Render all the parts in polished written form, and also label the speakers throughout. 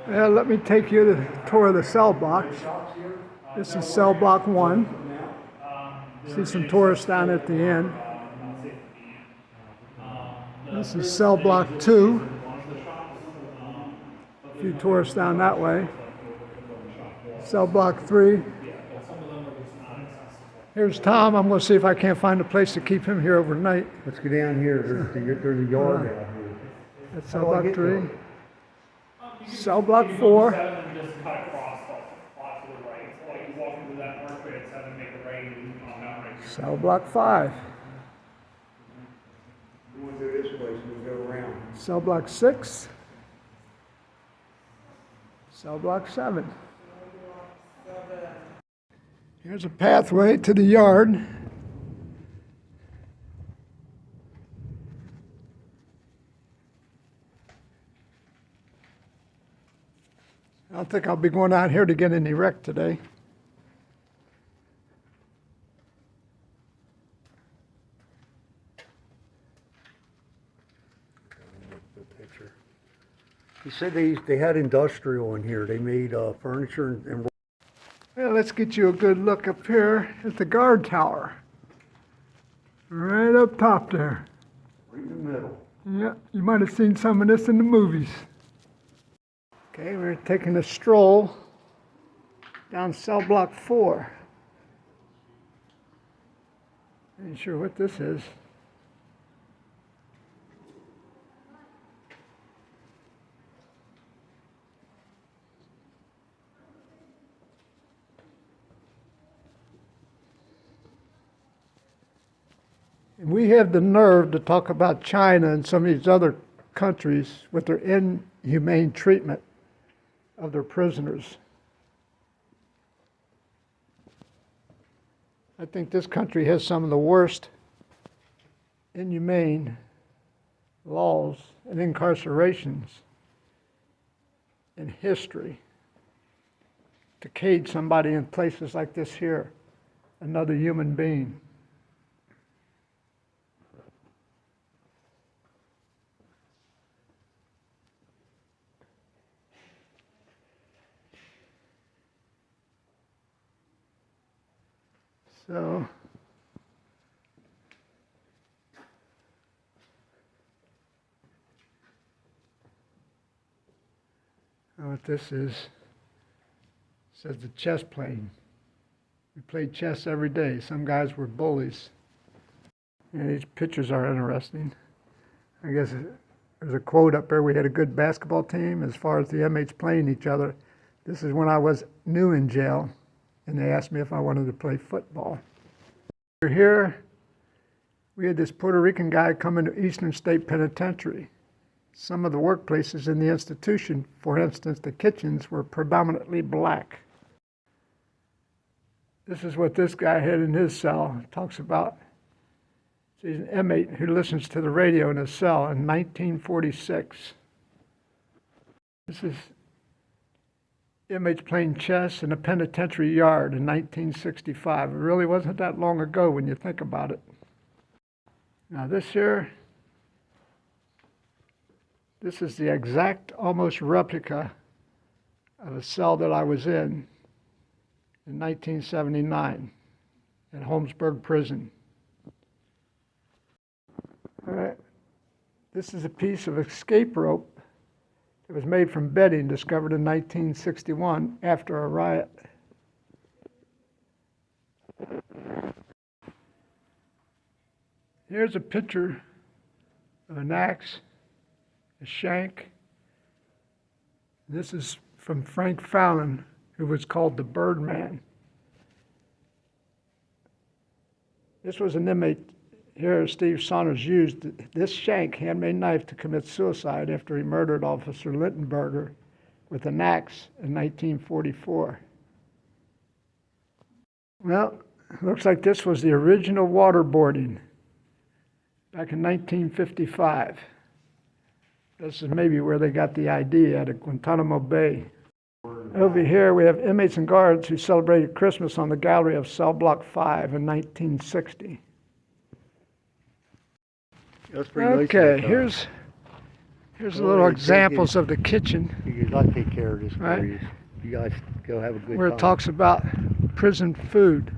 Speaker 1: Well, let me take you to the tour of the cell blocks. This is cell block 1. See some tourists down at the end. This is cell block 2. A few tourists down that way. Cell block 3. Here's Tom. I'm going to see if I can't find a place to keep him here overnight.
Speaker 2: Let's go down here. There's a yard down here.
Speaker 1: That's cell block 3. Cell block 4. Cell block 5.
Speaker 2: We want to do this place and we go around.
Speaker 1: Cell block 6. Cell block 7. Here's a pathway to the yard. I don't think I'll be going out here to get any wreck today.
Speaker 2: He said they had industrial in here. They made furniture and.
Speaker 1: Well, let's get you a good look up here at the guard tower. Right up top there.
Speaker 2: Right in the middle.
Speaker 1: Yeah, you might have seen some of this in the movies. Okay, we're taking a stroll down cell block 4. Ain't sure what this is. And we have the nerve to talk about China and some of these other countries with their inhumane treatment of their prisoners. I think this country has some of the worst inhumane laws and incarcerations in history. To cage somebody in places like this here, another human being. So, what this is, says the chess playing. We played chess every day. Some guys were bullies. And these pictures are interesting. I guess there's a quote up there, we had a good basketball team as far as the inmates playing each other. This is when I was new in jail. And they asked me if I wanted to play football. Here, we had this Puerto Rican guy come into Eastern State Penitentiary. Some of the workplaces in the institution, for instance, the kitchens, were predominantly black. This is what this guy had in his cell. It talks about, he's an inmate who listens to the radio in his cell in 1946. This is inmates playing chess in a penitentiary yard in 1965. It really wasn't that long ago when you think about it. Now this here, this is the exact, almost replica of a cell that I was in 1979 at Holmesburg Prison. All right. This is a piece of escape rope. It was made from bedding discovered in 1961 after a riot. Here's a picture of an axe, a shank. This is from Frank Fallon, who was called the Birdman. This was an inmate here. Steve Saunders used this shank, handmade knife, to commit suicide after he murdered Officer Littenberger with an axe in 1944. Well, it looks like this was the original waterboarding back in 1955. This is maybe where they got the idea, at Guantanamo Bay. Over here we have inmates and guards who celebrated Christmas on the gallery of cell block 5 in 1960.
Speaker 2: That's pretty nice.
Speaker 1: Okay, here's Here's a
Speaker 2: Well,
Speaker 1: little
Speaker 2: they
Speaker 1: examples of the kitchen
Speaker 2: Figures I'll take care of this for
Speaker 1: Right.
Speaker 2: you. You guys go have a good
Speaker 1: where
Speaker 2: time.
Speaker 1: it talks about prison food.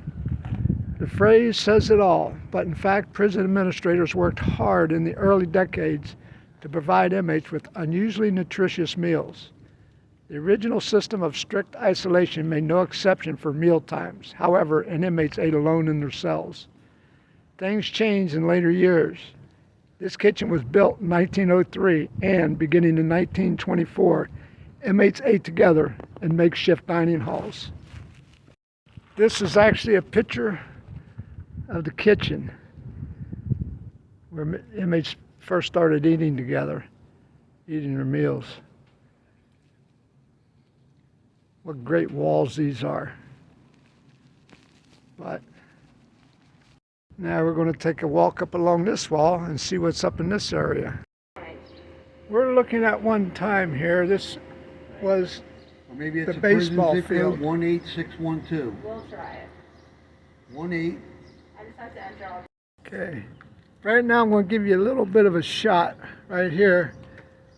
Speaker 1: The phrase says it all, but in fact, prison administrators worked hard in the early decades to provide inmates with unusually nutritious meals. The original system of strict isolation made no exception for meal times. However, inmates ate alone in their cells. Things changed in later years. This kitchen was built in 1903, and beginning in 1924, inmates ate together in makeshift dining halls. This is actually a picture of the kitchen where inmates first started eating together, eating their meals. What great walls these are. But now we're going to take a walk up along this wall and see what's up in this area. We're looking at one time here. This was
Speaker 2: Or maybe it's
Speaker 1: the
Speaker 2: a prison
Speaker 1: baseball
Speaker 2: zip
Speaker 1: field.
Speaker 2: code 18612.
Speaker 3: We'll try it.
Speaker 2: 18.
Speaker 3: I just have to enter all.
Speaker 1: Okay. Right now I'm going to give you a little bit of a shot right here.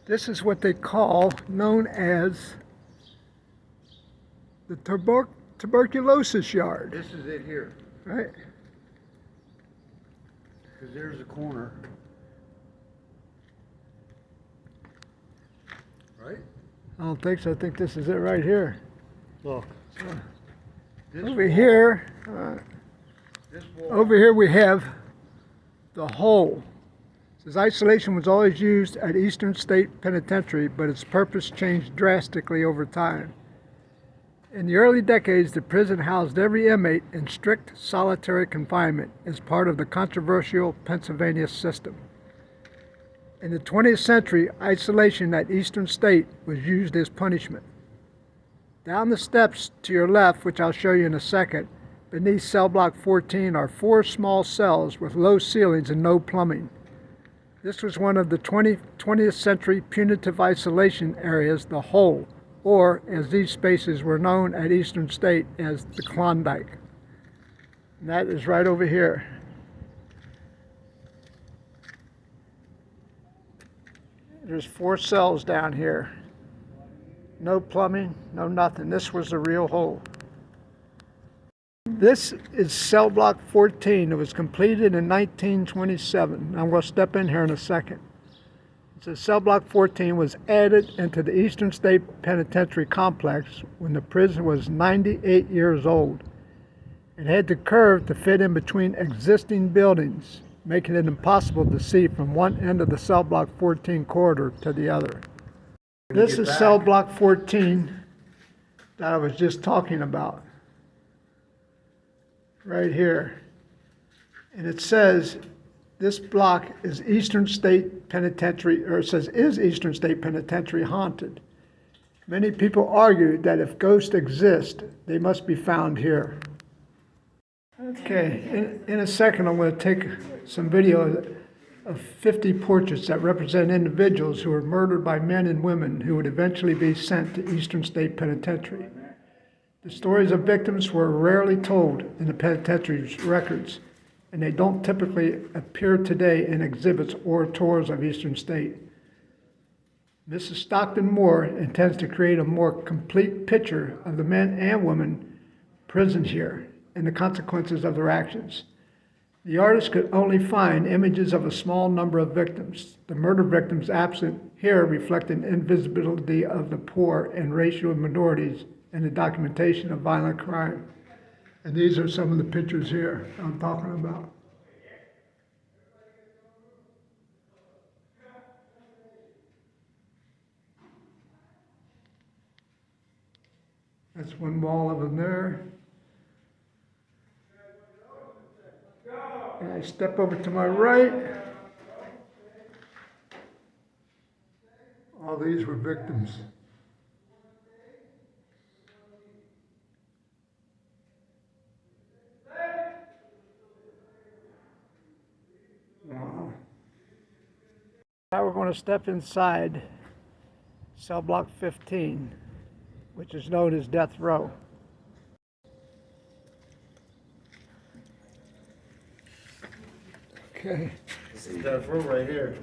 Speaker 1: This is what they call, known as the tuberculosis yard,
Speaker 2: This is it here.
Speaker 1: right?
Speaker 2: Because there's a corner. Right?
Speaker 1: I don't think so. I think this is it right here.
Speaker 2: Look. This
Speaker 1: Over
Speaker 2: wall-
Speaker 1: here,
Speaker 2: This wall.
Speaker 1: over here we have the hole. It says isolation was always used at Eastern State Penitentiary, but its purpose changed drastically over time. In the early decades, the prison housed every inmate in strict solitary confinement as part of the controversial Pennsylvania system. In the 20th century, isolation at Eastern State was used as punishment. Down the steps to your left, which I'll show you in a second, beneath cell block 14 are 4 small cells with low ceilings and no plumbing. This was one of the 20th century punitive isolation areas, the hole, or as these spaces were known at Eastern State as the Klondike. And that is right over here. There's 4 cells down here. No plumbing, no nothing. This was the real hole. This is cell block 14. It was completed in 1927. I'm going to step in here in a second. It says cell block 14 was added into the Eastern State Penitentiary complex when the prison was 98 years old. It had to curve to fit in between existing buildings, making it impossible to see from one end of the cell block 14 corridor to the other. This is cell block 14 that I was just talking about. Right here. And it says this block is Eastern State Penitentiary, or it says is Eastern State Penitentiary haunted. Many people argue that if ghosts exist, they must be found here. Okay, in a second I'm going to take some video of 50 portraits that represent individuals who were murdered by men and women who would eventually be sent to Eastern State Penitentiary. The stories of victims were rarely told in the penitentiary's records, and they don't typically appear today in exhibits or tours of Eastern State. Mrs. Stockton Moore intends to create a more complete picture of the men and women prisoned here and the consequences of their actions. The artist could only find images of a small number of victims, the murder victims absent here reflecting invisibility of the poor and racial minorities and the documentation of violent crime. And these are some of the pictures here I'm talking about. That's one wall of them there. And I step over to my right. All these were victims. Wow. Now we're going to step inside cell block 15, which is known as Death Row. Okay.
Speaker 2: This is Death Row right here.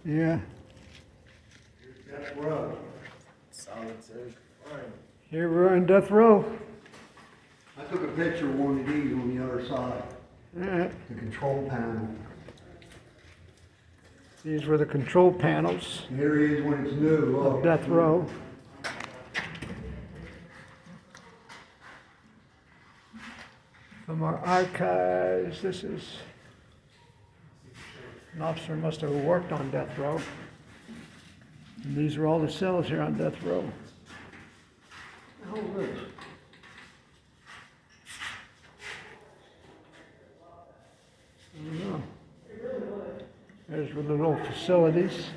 Speaker 1: Yeah.
Speaker 2: Death row.
Speaker 4: Solitary confinement.
Speaker 1: Here we're in death row.
Speaker 2: I took a picture of one of these on the other side,
Speaker 1: All right.
Speaker 2: the control panel.
Speaker 1: These were the control panels
Speaker 2: Here he is when it's new,
Speaker 1: of
Speaker 2: look.
Speaker 1: death row. From our archives, this is an officer must have worked on death row. And these are all the cells here on death row.
Speaker 2: What the hell is this?
Speaker 1: I don't know. There's the little facilities.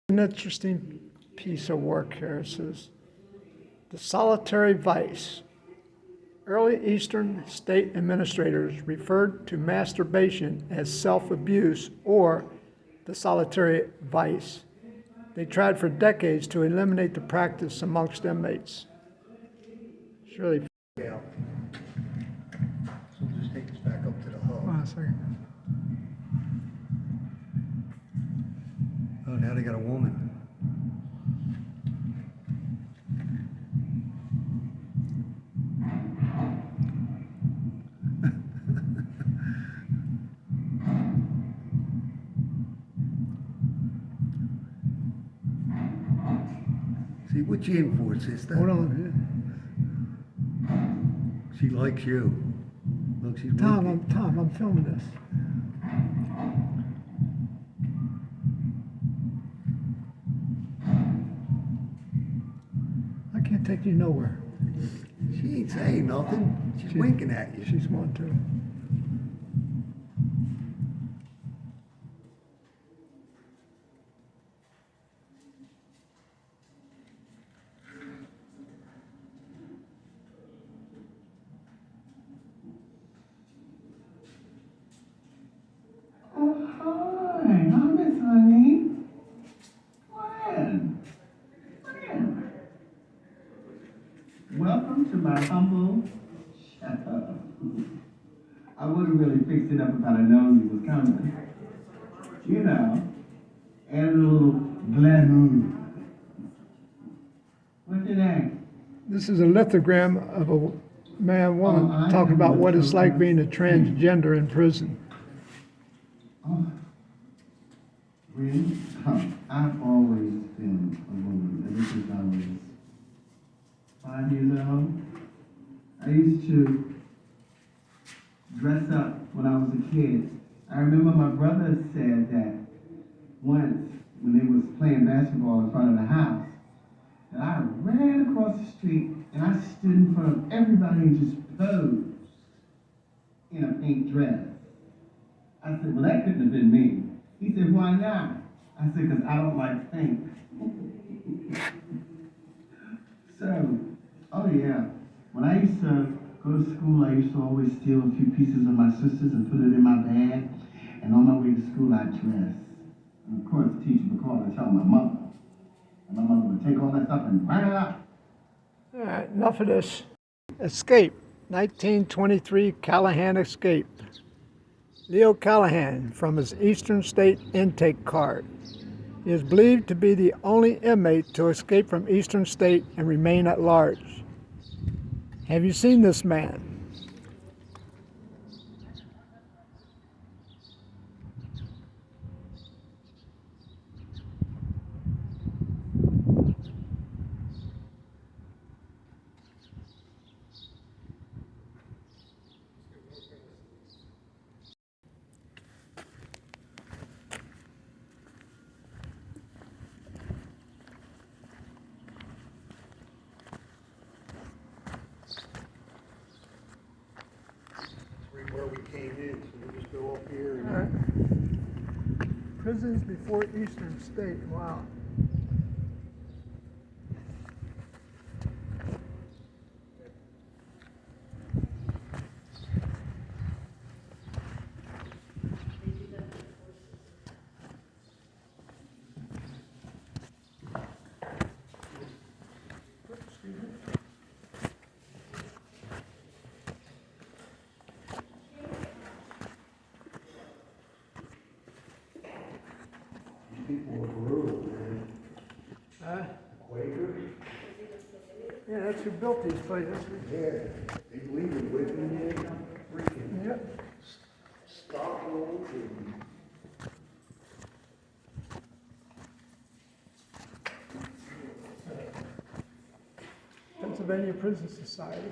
Speaker 1: An interesting piece of work here. It says, the solitary vice. Early Eastern state administrators referred to masturbation as self-abuse or the solitary vice. They tried for decades to eliminate the practice amongst inmates. It's really.
Speaker 2: Yeah. So just take this back up to the hub.
Speaker 1: Hold on a second.
Speaker 2: Oh, now they got a woman. See, what you in for, sister?
Speaker 1: Hold on.
Speaker 2: She likes you. Look, she's
Speaker 1: Tom,
Speaker 2: winking.
Speaker 1: I'm filming this. I can't take you nowhere.
Speaker 2: She ain't saying nothing. She's winking at you.
Speaker 1: She's one too.
Speaker 5: Oh, hi, Miss Honey. Gwen. Gwen. Welcome to my humble shop. I would have really fixed it up if I'd have known you was coming. You know, add a little glamour. What's your name?
Speaker 1: This is a lithogram of a man, woman,
Speaker 5: Oh, I
Speaker 1: talking
Speaker 5: know
Speaker 1: about what
Speaker 5: what
Speaker 1: it's
Speaker 5: you're
Speaker 1: like being a transgender in prison.
Speaker 5: Oh, really? I've always been a woman ever since I was 5 years old. I used to dress up when I was a kid. I remember my brother said that once when they was playing basketball in front of the house, that I ran across the street and I stood in front of everybody and just posed in a pink dress. I said, well, that couldn't have been me. He said, why not? I said, because I don't like pink. So, oh yeah, when I used to go to school, I used to always steal a few pieces of my sister's and put it in my bag. And on my way to school, I'd dress. And of course, the teacher would call and tell my mother. And my mother would take all that stuff and burn it up.
Speaker 1: All right, enough of this. Escape, 1923 Callahan escape. Leo Callahan from his Eastern State intake card. He is believed to be the only inmate to escape from Eastern State and remain at large. Have you seen this man?
Speaker 2: Where we came in, so we'll just go up here
Speaker 1: All
Speaker 2: and
Speaker 1: right. Prisons before Eastern State, wow.
Speaker 2: people were brutal.
Speaker 1: Yeah, that's who built these places.
Speaker 2: Yeah, they believe in living in freaking
Speaker 1: Yep.
Speaker 2: stock rolls and
Speaker 1: Pennsylvania Prison Society.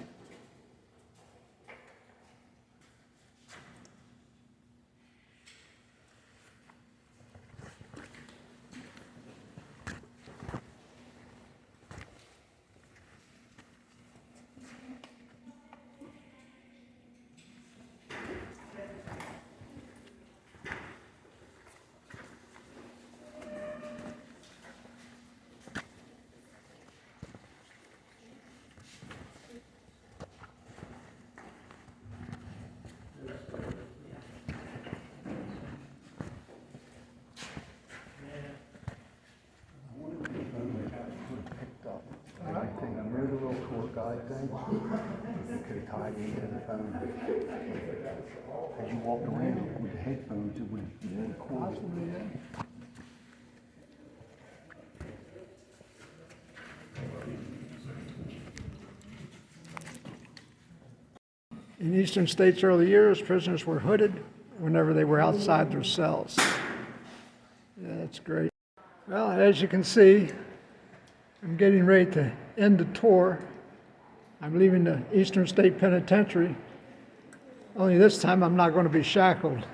Speaker 2: remember the little tour guide thing? You could have tied into the phone. As you walked around with the headphones, it would record.
Speaker 1: Possibly, yeah. In eastern states' early years, prisoners were hooded whenever they were outside their cells. Yeah, that's great. Well, as you can see, I'm getting ready to end the tour. I'm leaving the Eastern State Penitentiary. Only this time I'm not going to be shackled.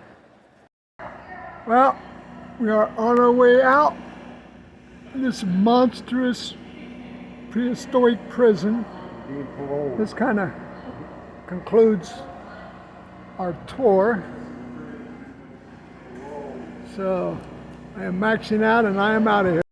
Speaker 1: Well, we are on our way out. This monstrous prehistoric prison.
Speaker 2: Being paroled.
Speaker 1: This kind of concludes our tour. So I am maxing out and I am out of here.